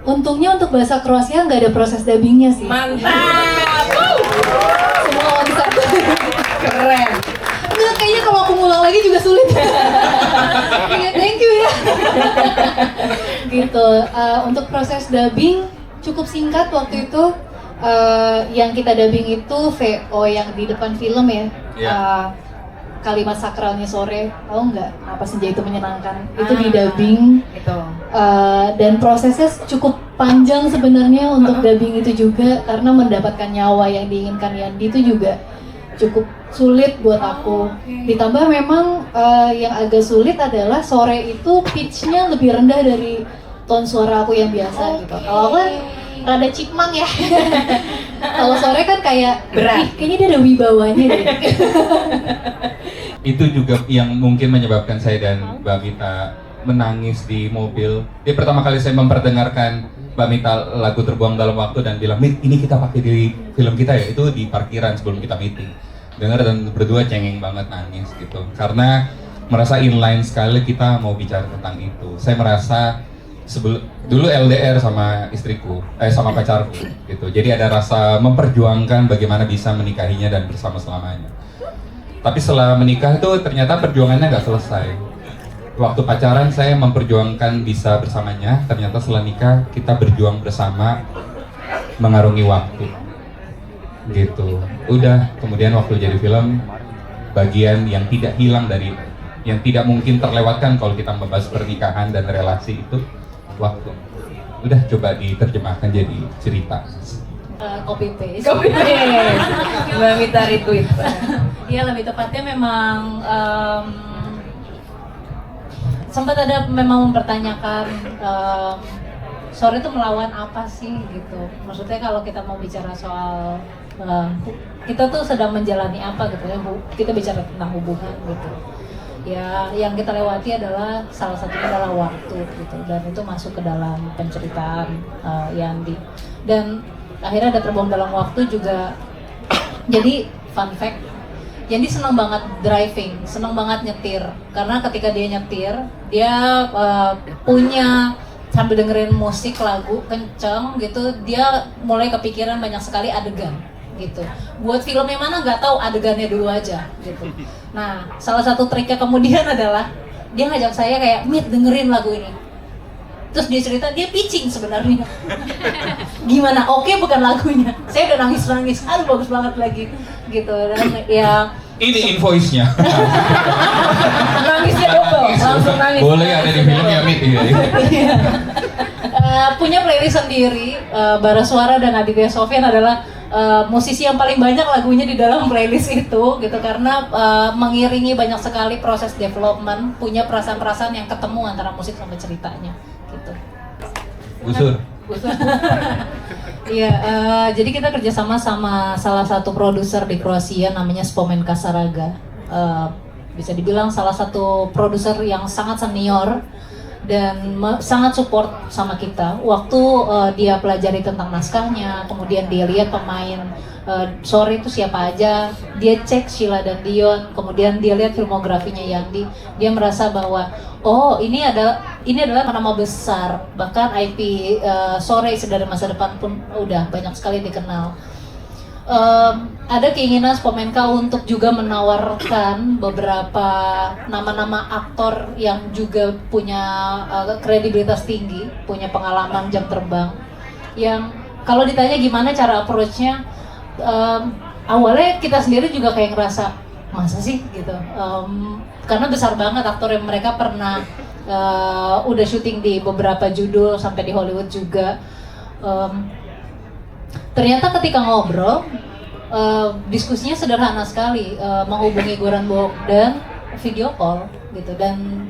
Untungnya untuk bahasa Kroasia nggak ada proses dubbingnya sih. Mantap. Semua bisa. Keren. Enggak, kayaknya kalau aku ngulang lagi juga sulit. Iya, thank you ya. Gitu. Untuk proses dubbing cukup singkat waktu itu. Yang kita dubbing itu VO yang di depan film ya. Iya. Kalimat sakralnya sore, tahu nggak apa senja itu menyenangkan? Itu di dubbing. Itu. Dan prosesnya cukup panjang sebenarnya untuk dubbing itu juga karena mendapatkan nyawa yang diinginkan Yandi itu juga cukup sulit buat aku. Ditambah memang yang agak sulit adalah sore itu pitch-nya lebih rendah dari tone suara aku yang biasa gitu. Kalau aku kan rada chipmunk ya. Kalau sore kan kayak Berat. "Ih, kayaknya dia ada wibawanya deh." Itu juga yang mungkin menyebabkan saya dan Mbak Mita menangis di mobil. Dia pertama kali saya memperdengarkan Mbak Mita lagu Terbuang Dalam Waktu dan bilang, "Mit, ini kita pakai di film kita ya?" Itu di parkiran sebelum kita meeting. Dengar dan berdua cengeng banget nangis gitu. Karena merasa inline sekali kita mau bicara tentang itu. Saya merasa dulu LDR sama istriku, sama pacarku gitu. Jadi ada rasa memperjuangkan bagaimana bisa menikahinya dan bersama selamanya. Tapi setelah menikah tuh ternyata perjuangannya nggak selesai. Waktu pacaran saya memperjuangkan bisa bersamanya, ternyata setelah nikah kita berjuang bersama mengarungi waktu. Gitu. Udah, kemudian waktu jadi film, bagian yang tidak hilang dari, yang tidak mungkin terlewatkan kalau kita membahas pernikahan dan relasi itu, waktu. Udah, coba diterjemahkan jadi cerita. Copy paste. Copy paste. Mbak Mita retweet. Iya, lebih tepatnya memang sempat ada memang mempertanyakan sore itu melawan apa sih gitu. Maksudnya kalau kita mau bicara soal kita tuh sedang menjalani apa gitu ya, kita bicara tentang hubungan gitu. Ya, yang kita lewati adalah salah satunya adalah waktu gitu, dan itu masuk ke dalam penceritaan Yandi. Dan akhirnya ada Terbuang Dalam Waktu juga. Jadi fun fact, Yandi senang banget driving, senang banget nyetir. Karena ketika dia nyetir, dia punya sambil dengerin musik, lagu kenceng gitu, dia mulai kepikiran banyak sekali adegan gitu. Buat film yang mana nggak tahu, adegannya dulu aja gitu. Nah, salah satu triknya kemudian adalah dia ngajak saya kayak, "Mit, dengerin lagu ini." Terus dia cerita, dia pitching sebenarnya. Gimana? Oke, bukan lagunya. Saya udah nangis-nangis, aduh bagus banget lagi gitu. Dan ya Ini invoice-nya. Nangisnya double, langsung nangis. Boleh ada di film ya, Mit? Iya. Punya playlist sendiri. Bara Suara dan Aditya Sofyan adalah musisi yang paling banyak lagunya di dalam playlist itu gitu, karena mengiringi banyak sekali proses development, punya perasaan-perasaan yang ketemu antara musik sama ceritanya gitu. Gusur. Iya, jadi kita kerjasama sama salah satu produser di Kroasia namanya Spomen Kasaraga. Bisa dibilang salah satu produser yang sangat senior dan sangat support sama kita. Waktu dia pelajari tentang naskahnya, kemudian dia lihat pemain sore itu siapa aja, dia cek Sheila dan Dion, kemudian dia lihat filmografinya Yandi, dia merasa bahwa oh ini adalah nama besar, bahkan IP sore Sedari Masa Depan pun udah banyak sekali dikenal. Ada keinginan Spomenka untuk juga menawarkan beberapa nama-nama aktor yang juga punya kredibilitas tinggi, punya pengalaman jam terbang, yang kalau ditanya gimana cara approach-nya, awalnya kita sendiri juga kayak ngerasa masa sih gitu, karena besar banget aktor yang mereka pernah udah syuting di beberapa judul sampai di Hollywood juga. Ternyata ketika ngobrol, diskusinya sederhana sekali, menghubungi Goran Bogdan video call gitu, dan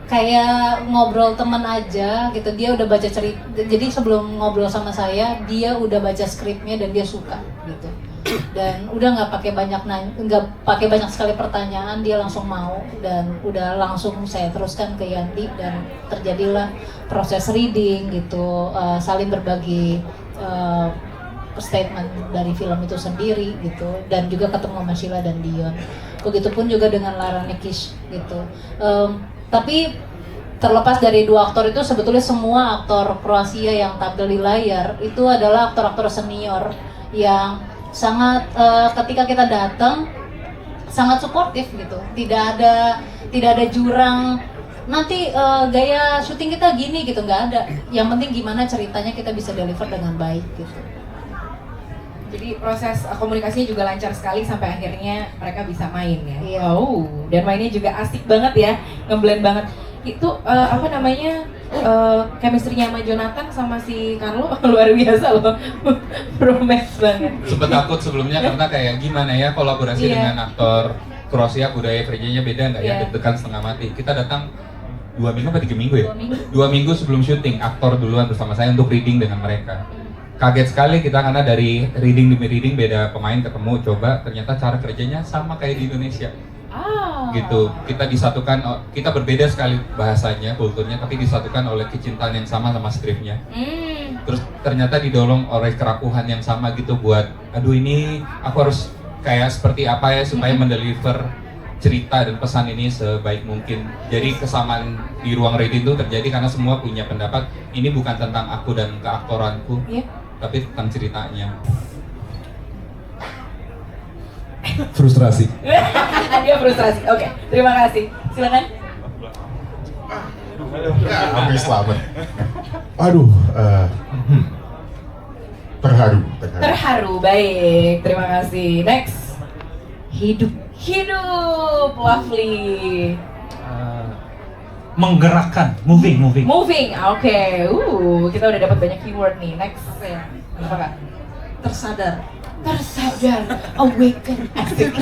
kayak ngobrol teman aja gitu. Dia udah baca cerita, jadi sebelum ngobrol sama saya dia udah baca skripnya dan dia suka gitu, dan udah nggak pakai banyak sekali pertanyaan, dia langsung mau, dan udah langsung saya teruskan ke Yandi, dan terjadilah proses reading gitu, saling berbagi statement dari film itu sendiri gitu, dan juga ketemu sama Sheila dan Dion. Begitupun juga dengan Lara Nikish gitu. Tapi terlepas dari dua aktor itu, sebetulnya semua aktor Kroasia yang tampil di layar itu adalah aktor-aktor senior yang sangat ketika kita datang sangat suportif gitu. Tidak ada jurang nanti gaya syuting kita gini gitu, nggak ada. Yang penting gimana ceritanya kita bisa deliver dengan baik gitu. Jadi proses komunikasinya juga lancar sekali sampai akhirnya mereka bisa main ya. Iya. Oh, dan mainnya juga asik banget ya, ngeblend banget. Itu apa namanya, chemistry-nya sama Jonathan sama si Carlo luar biasa loh. Romance banget. Sempet takut sebelumnya karena kayak gimana ya kolaborasi Iya. dengan aktor Kroasia, budaya kerjanya beda nggak ya, Iya. deg-degan setengah mati. Kita datang 2 minggu atau 3 minggu ya? 2 minggu. 2 minggu sebelum syuting, aktor duluan bersama saya untuk reading dengan mereka. Kaget sekali kita karena dari reading demi reading beda pemain ketemu, coba ternyata cara kerjanya sama kayak di Indonesia. Gitu, kita disatukan, kita berbeda sekali bahasanya, kulturnya, tapi disatukan oleh kecintaan yang sama sama skripnya. Terus ternyata didorong oleh kerapuhan yang sama gitu buat, aduh ini aku harus kayak seperti apa ya supaya mendeliver cerita dan pesan ini sebaik mungkin. Jadi kesamaan di ruang reading itu terjadi karena semua punya pendapat, ini bukan tentang aku dan keaktoranku, Iya. tapi tentang ceritanya. Frustrasi. Dia frustrasi. Oke, terima kasih. Silakan. Hampir selamat. Aduh, terharu. Terharu, baik. Terima kasih. Next. Hidup, lovely. Menggerakkan, moving. Moving, oke. Kita udah dapat banyak keyword nih. Next. Apa Kak? Tersadar. Tersadar, awaken. Asik.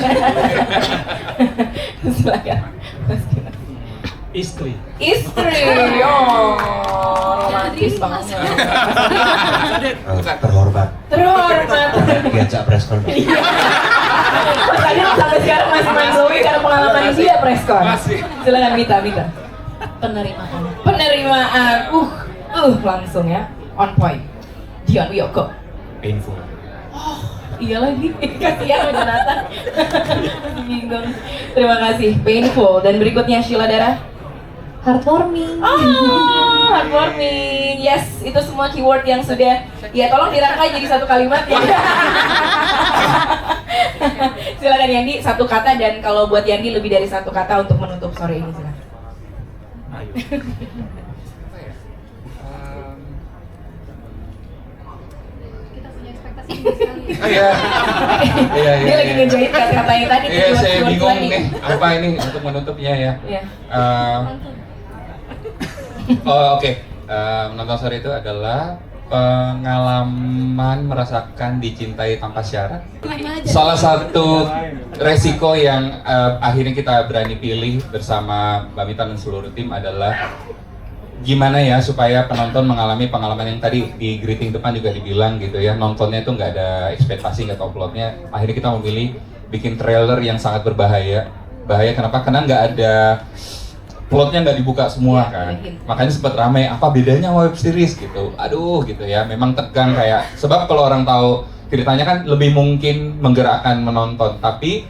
Silakan. Mas Gina. Istri. Istri. Oh, romantis banget. Terhormat Terhormat. diajak preskon. Tadi sampai sekarang masih main Zoe karena pengalaman dia preskon. Silakan Mita. Penerimaan. Penerimaan, langsung ya, on point. Dion Wiyoko. Painful. Iya lagi, kasihan sama Jonathan. Bingung. Terima kasih, painful. Dan berikutnya Sheila Dara. Heartwarming. Heartwarming. Yes, itu semua keyword yang sudah, ya tolong dirangkai jadi satu kalimat ya. Silakan Yandi, satu kata, dan kalau buat Yandi lebih dari satu kata untuk menutup sore ini, silakan. Iya. Dia lagi ngejahit kata-kata yang tadi. Iya, saya keyword bingung tadi. nih apa ini untuk menutupnya ya. Iya. Oke. Menonton sore itu adalah pengalaman merasakan dicintai tanpa syarat. Salah satu resiko yang akhirnya kita berani pilih bersama Mbak Mita dan seluruh tim adalah gimana ya supaya penonton mengalami pengalaman yang tadi di greeting depan juga dibilang gitu ya, nontonnya itu nggak ada ekspektasi, nggak tahu plotnya. Akhirnya kita memilih bikin trailer yang sangat berbahaya. Bahaya kenapa? Karena nggak ada plotnya, nggak dibuka semua kan. Makanya sempat ramai, apa bedanya web series gitu. Aduh gitu ya, memang tegang kayak, sebab kalau orang tahu ceritanya kan lebih mungkin menggerakkan menonton, tapi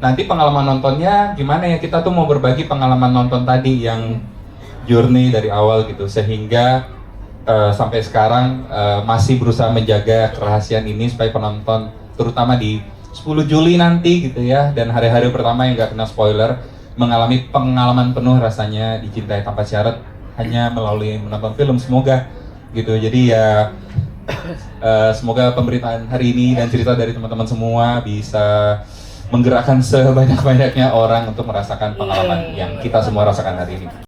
nanti pengalaman nontonnya gimana ya, kita tuh mau berbagi pengalaman nonton tadi yang journey dari awal gitu, sehingga sampai sekarang masih berusaha menjaga kerahasiaan ini supaya penonton, terutama di 10 Juli nanti gitu ya, dan hari-hari pertama yang nggak kena spoiler, mengalami pengalaman penuh rasanya dicintai tanpa syarat hanya melalui menonton film. Semoga gitu. Jadi ya semoga pemberitaan hari ini dan cerita dari teman-teman semua bisa menggerakkan sebanyak-banyaknya orang untuk merasakan pengalaman yang kita semua rasakan hari ini.